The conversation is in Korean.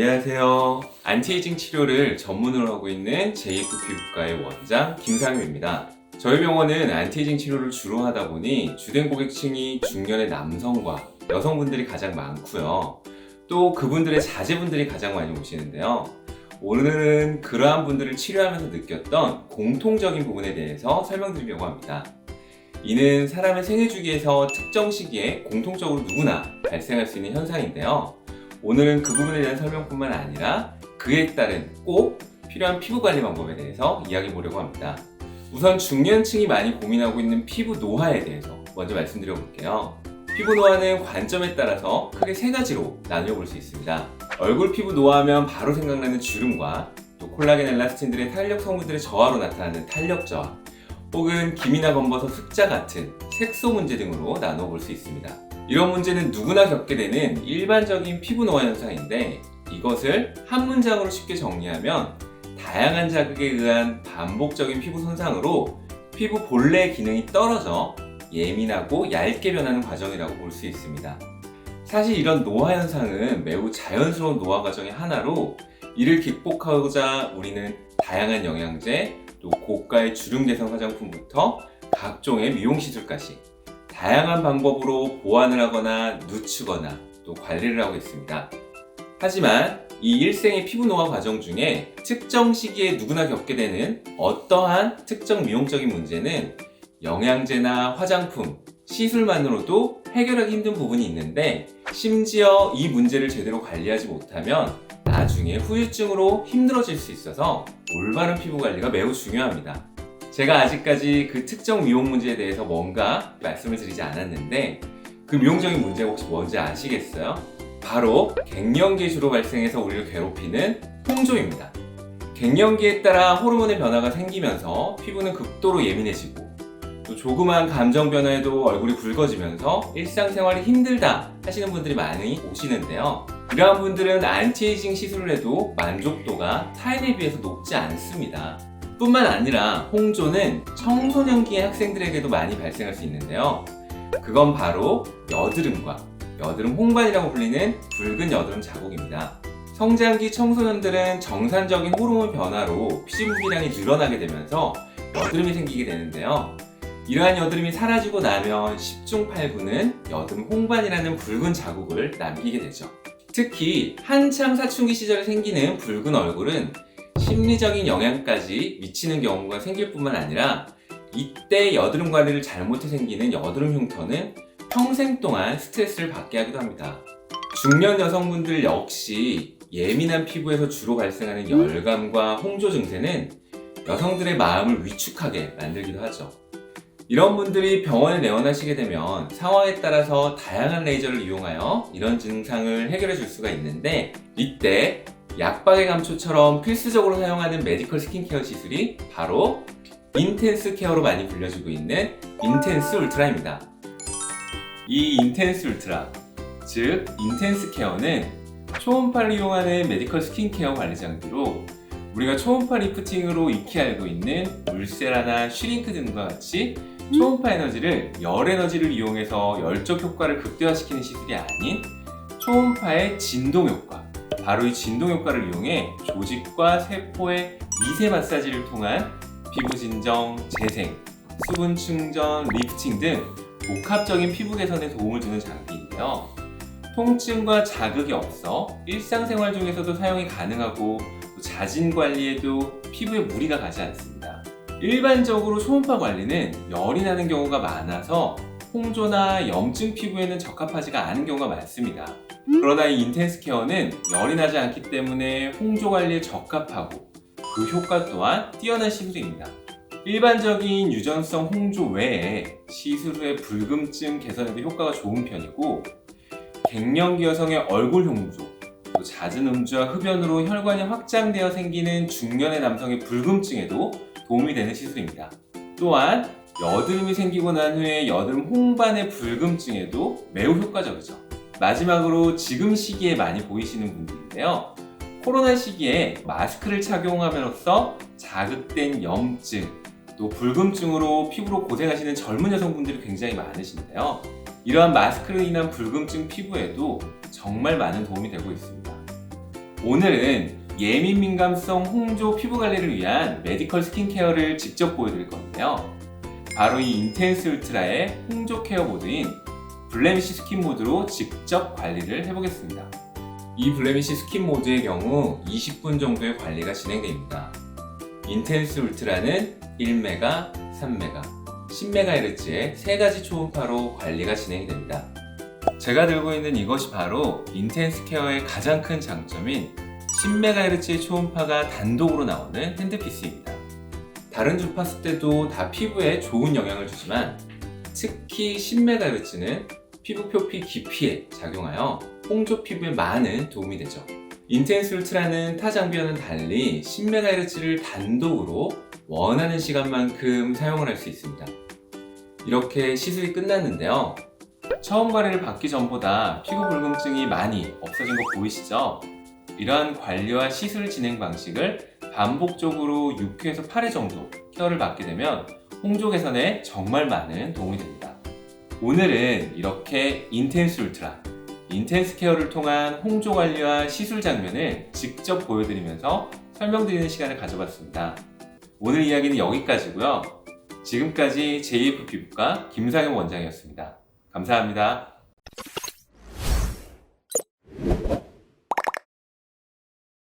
안녕하세요. 안티에이징 치료를 전문으로 하고 있는 JF 피부과의 원장 김상효입니다. 저희 병원은 안티에이징 치료를 주로 하다 보니 주된 고객층이 중년의 남성과 여성분들이 가장 많고요. 또 그분들의 자제분들이 가장 많이 오시는데요. 오늘은 그러한 분들을 치료하면서 느꼈던 공통적인 부분에 대해서 설명드리려고 합니다. 이는 사람의 생애 주기에서 특정 시기에 공통적으로 누구나 발생할 수 있는 현상인데요. 오늘은 그 부분에 대한 설명뿐만 아니라 그에 따른 꼭 필요한 피부 관리 방법에 대해서 이야기해 보려고 합니다. 우선 중년층이 많이 고민하고 있는 피부 노화에 대해서 먼저 말씀드려 볼게요. 피부 노화는 관점에 따라서 크게 세 가지로 나누어 볼 수 있습니다. 얼굴 피부 노화하면 바로 생각나는 주름과 또 콜라겐 엘라스틴들의 탄력 성분들의 저하로 나타나는 탄력 저하, 혹은 기미나 검버섯 습자 같은 색소 문제 등으로 나누어 볼 수 있습니다. 이런 문제는 누구나 겪게 되는 일반적인 피부 노화 현상인데, 이것을 한 문장으로 쉽게 정리하면 다양한 자극에 의한 반복적인 피부 손상으로 피부 본래의 기능이 떨어져 예민하고 얇게 변하는 과정이라고 볼 수 있습니다. 사실 이런 노화 현상은 매우 자연스러운 노화 과정의 하나로, 이를 극복하고자 우리는 다양한 영양제, 또 고가의 주름 개선 화장품부터 각종의 미용 시술까지 다양한 방법으로 보완을 하거나 늦추거나 또 관리를 하고 있습니다. 하지만 이 일생의 피부 노화 과정 중에 특정 시기에 누구나 겪게 되는 어떠한 특정 미용적인 문제는 영양제나 화장품, 시술만으로도 해결하기 힘든 부분이 있는데, 심지어 이 문제를 제대로 관리하지 못하면 나중에 후유증으로 힘들어질 수 있어서 올바른 피부 관리가 매우 중요합니다. 제가 아직까지 그 특정 미용 문제에 대해서 뭔가 말씀을 드리지 않았는데, 그 미용적인 문제가 혹시 뭔지 아시겠어요? 바로 갱년기에 주로 발생해서 우리를 괴롭히는 홍조입니다. 갱년기에 따라 호르몬의 변화가 생기면서 피부는 극도로 예민해지고, 또 조그만 감정 변화에도 얼굴이 붉어지면서 일상생활이 힘들다 하시는 분들이 많이 오시는데요. 이러한 분들은 안티에이징 시술을 해도 만족도가 타인에 비해서 높지 않습니다. 뿐만 아니라 홍조는 청소년기의 학생들에게도 많이 발생할 수 있는데요. 그건 바로 여드름과 여드름 홍반이라고 불리는 붉은 여드름 자국입니다. 성장기 청소년들은 정상적인 호르몬 변화로 피부비량이 늘어나게 되면서 여드름이 생기게 되는데요. 이러한 여드름이 사라지고 나면 10중 8구는 여드름 홍반이라는 붉은 자국을 남기게 되죠. 특히 한창 사춘기 시절에 생기는 붉은 얼굴은 심리적인 영향까지 미치는 경우가 생길 뿐만 아니라, 이때 여드름 관리를 잘못해 생기는 여드름 흉터는 평생 동안 스트레스를 받게 하기도 합니다. 중년 여성분들 역시 예민한 피부에서 주로 발생하는 열감과 홍조 증세는 여성들의 마음을 위축하게 만들기도 하죠. 이런 분들이 병원에 내원하시게 되면 상황에 따라서 다양한 레이저를 이용하여 이런 증상을 해결해 줄 수가 있는데, 이때 약박의 감초처럼 필수적으로 사용하는 메디컬 스킨케어 시술이 바로 인텐스 케어로 많이 불려지고 있는 인텐스 울트라입니다. 이 인텐스 울트라, 즉 인텐스 케어는 초음파를 이용하는 메디컬 스킨케어 관리 장비로, 우리가 초음파 리프팅으로 익히 알고 있는 울세라나 슈링크 등과 같이 초음파 에너지를 열 에너지를 이용해서 열적 효과를 극대화시키는 시술이 아닌 초음파의 진동 효과, 바로 이 진동 효과를 이용해 조직과 세포의 미세 마사지를 통한 피부 진정, 재생, 수분 충전, 리프팅 등 복합적인 피부 개선에 도움을 주는 장비인데요. 통증과 자극이 없어 일상생활 중에서도 사용이 가능하고, 또 자진 관리에도 피부에 무리가 가지 않습니다. 일반적으로 초음파 관리는 열이 나는 경우가 많아서 홍조나 염증 피부에는 적합하지가 않은 경우가 많습니다. 그러나 이 인텐스 케어는 열이 나지 않기 때문에 홍조 관리에 적합하고, 그 효과 또한 뛰어난 시술입니다. 일반적인 유전성 홍조 외에 시술 후에 붉음증 개선에도 효과가 좋은 편이고, 갱년기 여성의 얼굴 홍조, 또 잦은 음주와 흡연으로 혈관이 확장되어 생기는 중년의 남성의 붉음증에도 도움이 되는 시술입니다. 또한 여드름이 생기고 난 후에 여드름 홍반의 붉음증에도 매우 효과적이죠. 마지막으로 지금 시기에 많이 보이시는 분들인데요. 코로나 시기에 마스크를 착용함으로써 자극된 염증, 또 붉음증으로 피부로 고생하시는 젊은 여성분들이 굉장히 많으신데요. 이러한 마스크로 인한 붉음증 피부에도 정말 많은 도움이 되고 있습니다. 오늘은 예민 민감성 홍조 피부 관리를 위한 메디컬 스킨케어를 직접 보여드릴 건데요. 바로 이 인텐스 울트라의 홍조 케어 모드인 블레미쉬 스킨 모드로 직접 관리를 해보겠습니다. 이 블레미쉬 스킨 모드의 경우 20분 정도의 관리가 진행됩니다. 인텐스 울트라는 1메가, 3메가, 10MHz의 3가지 초음파로 관리가 진행이 됩니다. 제가 들고 있는 이것이 바로 인텐스 케어의 가장 큰 장점인 10MHz의 초음파가 단독으로 나오는 핸드피스입니다. 다른 주파수 때도 다 피부에 좋은 영향을 주지만 특히 10MHz는 피부 표피 깊이에 작용하여 홍조 피부에 많은 도움이 되죠. 인텐스 울트라는 타 장비와는 달리 10MHz를 단독으로 원하는 시간만큼 사용을 할 수 있습니다. 이렇게 시술이 끝났는데요. 처음 관리를 받기 전보다 피부 붉음증이 많이 없어진 거 보이시죠? 이러한 관리와 시술 진행 방식을 반복적으로 6회에서 8회 정도 케어를 받게 되면 홍조 개선에 정말 많은 도움이 됩니다. 오늘은 이렇게 인텐스 울트라, 인텐스 케어를 통한 홍조 관리와 시술 장면을 직접 보여드리면서 설명드리는 시간을 가져봤습니다. 오늘 이야기는 여기까지고요. 지금까지 JF 피부과 김상현 원장이었습니다. 감사합니다.